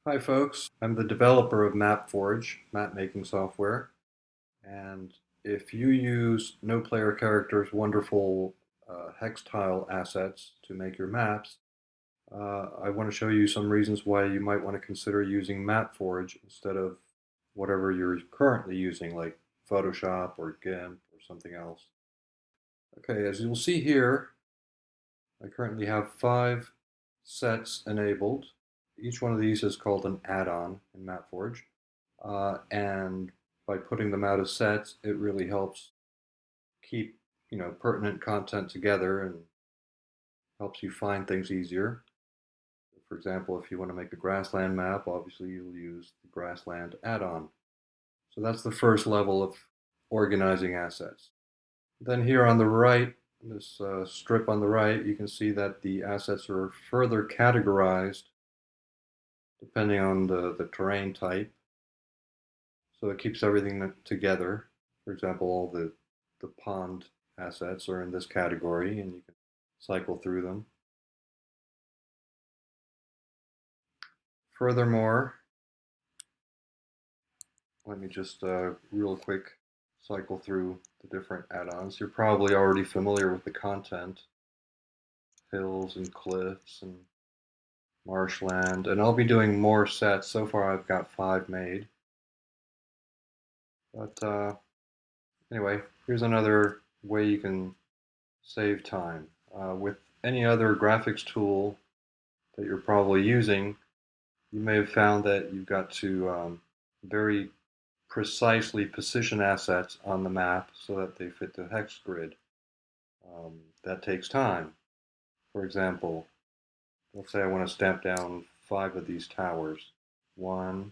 Hi folks, I'm the developer of MapForge, map making software, and if you use no player characters' wonderful hex tile assets to make your maps, I want to show you some reasons why you might want to consider using MapForge instead of whatever you're currently using, like Photoshop or Gimp or something else. Okay, as you'll see here, I currently have 5 sets enabled. Each one of these is called an add-on in MapForge. And by putting them out as sets, it really helps keep, pertinent content together and helps you find things easier. For example, if you want to make a grassland map, obviously you'll use the grassland add-on. So that's the first level of organizing assets. Then here on the right, this strip on the right, you can see that the assets are further categorized depending on the terrain type. So it keeps everything together. For example, all the pond assets are in this category and you can cycle through them. Furthermore, let me just real quick cycle through the different add-ons. You're probably already familiar with the content, hills and cliffs and marshland, and I'll be doing more sets. So far I've got 5 made. But anyway, here's another way you can save time. With any other graphics tool that you're probably using, you may have found that you've got to very precisely position assets on the map so that they fit the hex grid. That takes time. For example, let's say I want to stamp down 5 of these towers. 1,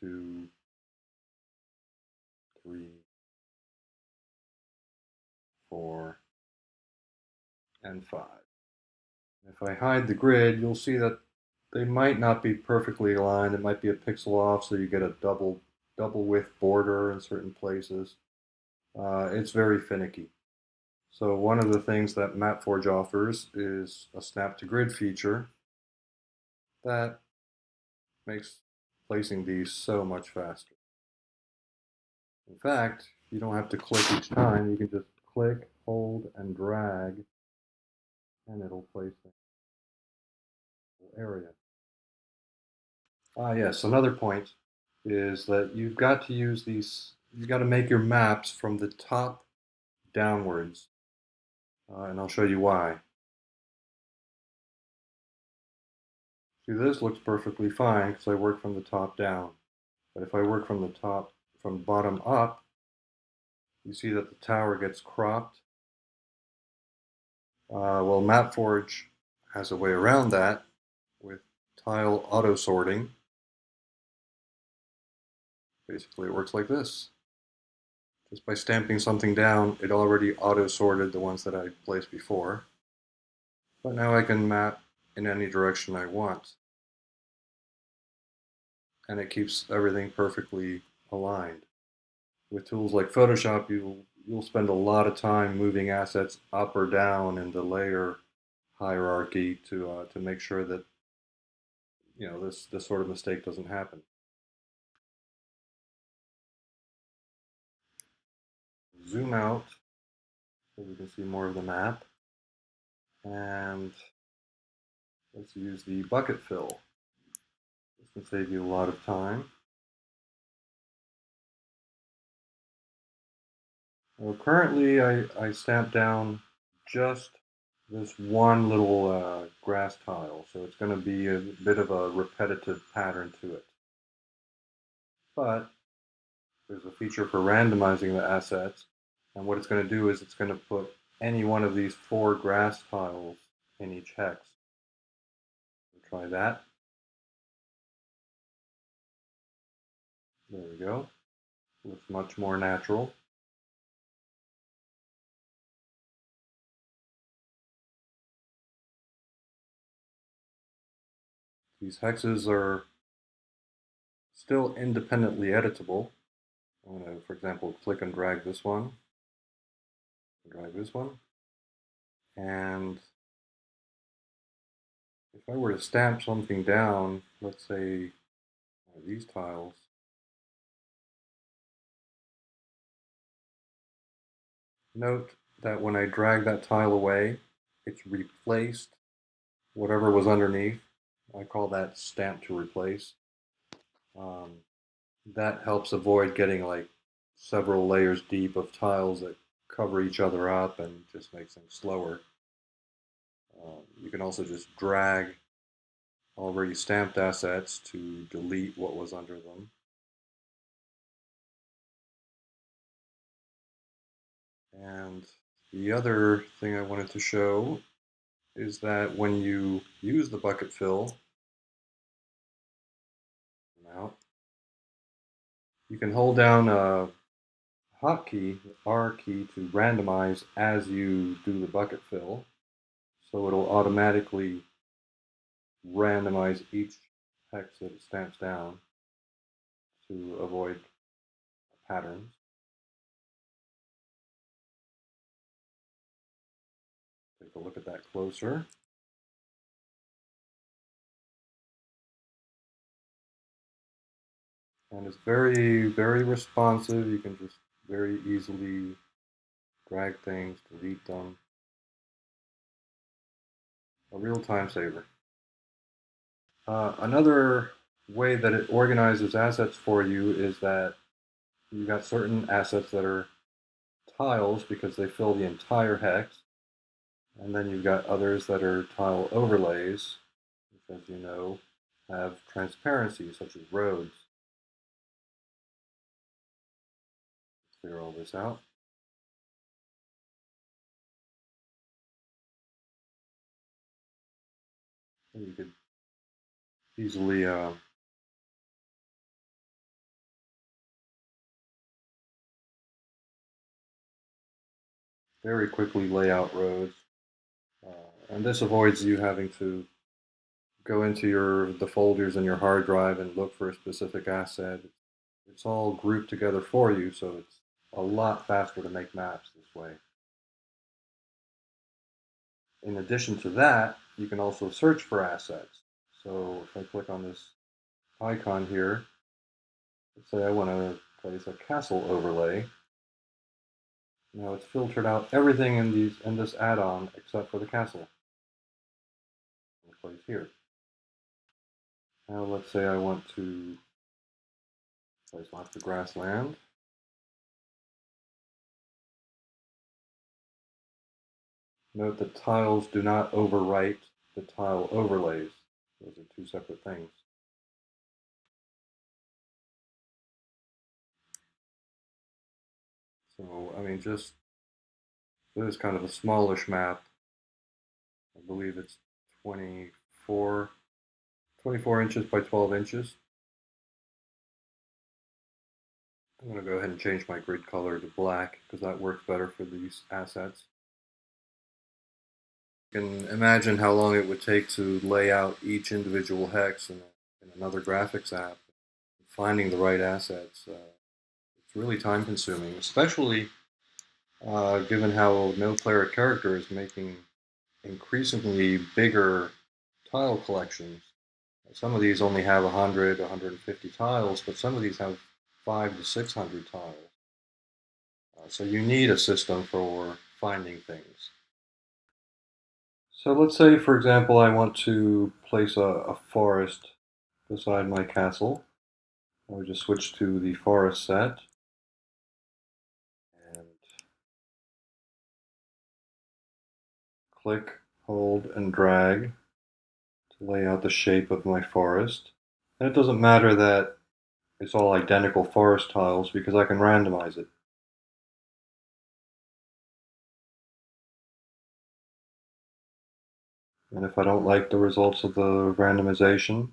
2, 3, 4, and 5. If I hide the grid, you'll see that they might not be perfectly aligned. It might be a pixel off, so you get a double width border in certain places. It's very finicky. So one of the things that MapForge offers is a snap to grid feature that makes placing these so much faster. In fact, you don't have to click each time. You can just click, hold, and drag, and it'll place the area. Yes, another point is that you've got to use these, you've got to make your maps from the top downwards, and I'll show you why. See, this looks perfectly fine because I work from the top down. But if I work from from bottom up, you see that the tower gets cropped. Well, MapForge has a way around that with tile auto sorting. Basically, it works like this. Just by stamping something down, it already auto sorted the ones that I placed before. But now I can map in any direction I want. And it keeps everything perfectly aligned. With tools like Photoshop, you'll spend a lot of time moving assets up or down in the layer hierarchy to make sure that this sort of mistake doesn't happen. Zoom out so we can see more of the map, and let's use the bucket fill. This can save you a lot of time. Well, currently I stamped down just this one little grass tile, so it's going to be a bit of a repetitive pattern to it. But there's a feature for randomizing the assets, and what it's going to do is it's going to put any one of these 4 grass tiles in each hex. We'll try that. There we go. Looks much more natural. These hexes are still independently editable. I'm going to, for example, click and drag this one, and if I were to stamp something down, let's say these tiles, note that when I drag that tile away, it's replaced whatever was underneath. I call that stamp to replace. Um, that helps avoid getting like several layers deep of tiles that cover each other up and just makes things slower. You can also just drag already stamped assets to delete what was under them. And the other thing I wanted to show is that when you use the bucket fill, now you can hold down a hotkey, the R key, to randomize as you do the bucket fill. So it'll automatically randomize each hex that it stamps down to avoid patterns. Take a look at that closer. And it's very, very responsive. You can just very easily drag things, delete them. A real time saver. Another way that it organizes assets for you is that you got certain assets that are tiles because they fill the entire hex, and then you've got others that are tile overlays, which, as you know, have transparency, such as roads. Let's figure all this out. And you could easily very quickly lay out roads, and this avoids you having to go into the folders in your hard drive and look for a specific asset. It's all grouped together for you, so it's a lot faster to make maps this way. In addition to that, you can also search for assets. So if I click on this icon here, let's say I want to place a castle overlay. Now it's filtered out everything in this add-on except for the castle. Place here. Now let's say I want to place lots of grassland. Note that tiles do not overwrite the tile overlays. Those are two separate things. So, I mean, just this is kind of a smallish map. I believe it's 24 inches by 12 inches. I'm going to go ahead and change my grid color to black because that works better for these assets. You can imagine how long it would take to lay out each individual hex in another graphics app. Finding the right assets, it's really time consuming, especially given how no player character is making increasingly bigger tile collections. Some of these only have 100, 150 tiles, but some of these have 500 to 600 tiles. So you need a system for finding things. So let's say, for example, I want to place a forest beside my castle. I'll just switch to the forest set. And click, hold, and drag to lay out the shape of my forest. And it doesn't matter that it's all identical forest tiles because I can randomize it. And if I don't like the results of the randomization,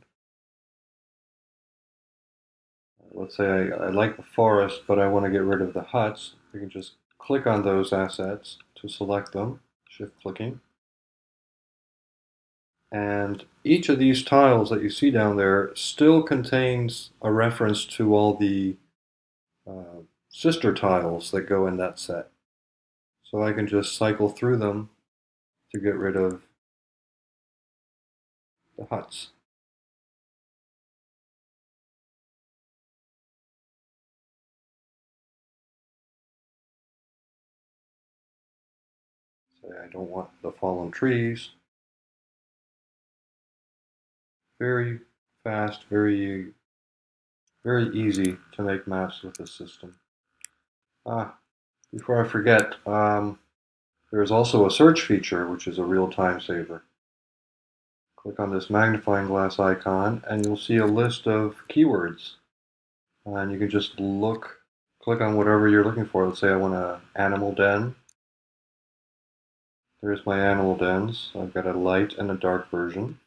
let's say I like the forest, but I want to get rid of the huts, I can just click on those assets to select them, shift clicking. And each of these tiles that you see down there still contains a reference to all the sister tiles that go in that set. So I can just cycle through them to get rid of the huts. Say I don't want the fallen trees. Very fast, very easy to make maps with this system. Before I forget, there's also a search feature, which is a real time saver. Click on this magnifying glass icon, and you'll see a list of keywords. And you can just click on whatever you're looking for. Let's say I want an animal den. There's my animal dens. I've got a light and a dark version.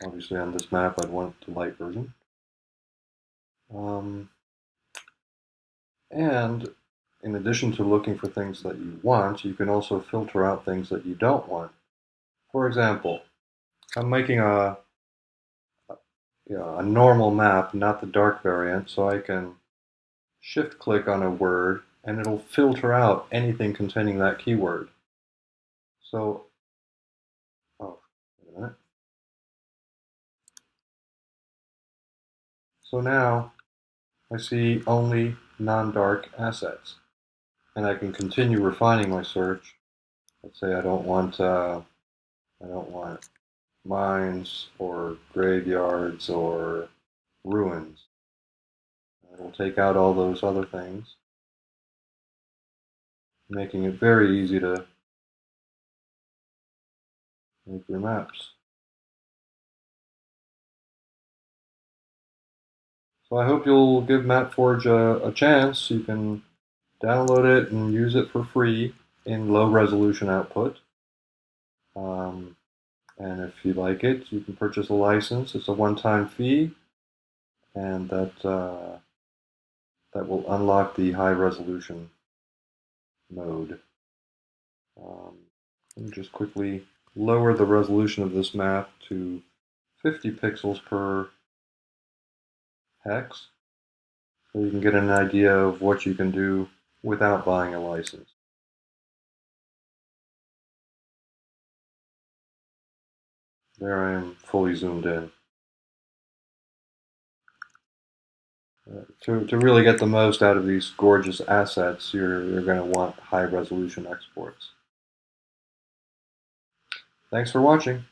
Obviously on this map I'd want the light version. And in addition to looking for things that you want, you can also filter out things that you don't want. For example, I'm making a normal map, not the dark variant, so I can shift click on a word and it'll filter out anything containing that keyword. So, wait a minute. So now I see only non-dark assets, and I can continue refining my search. Let's say I don't want mines or graveyards or ruins. It'll take out all those other things, making it very easy to make your maps. So I hope you'll give MapForge a chance. You can download it and use it for free in low resolution output. And if you like it, you can purchase a license. It's a one-time fee, and that will unlock the high resolution mode. Let me just quickly lower the resolution of this map to 50 pixels per hex, so you can get an idea of what you can do without buying a license. There I am fully zoomed in. To really get the most out of these gorgeous assets, you're going to want high resolution exports. Thanks for watching.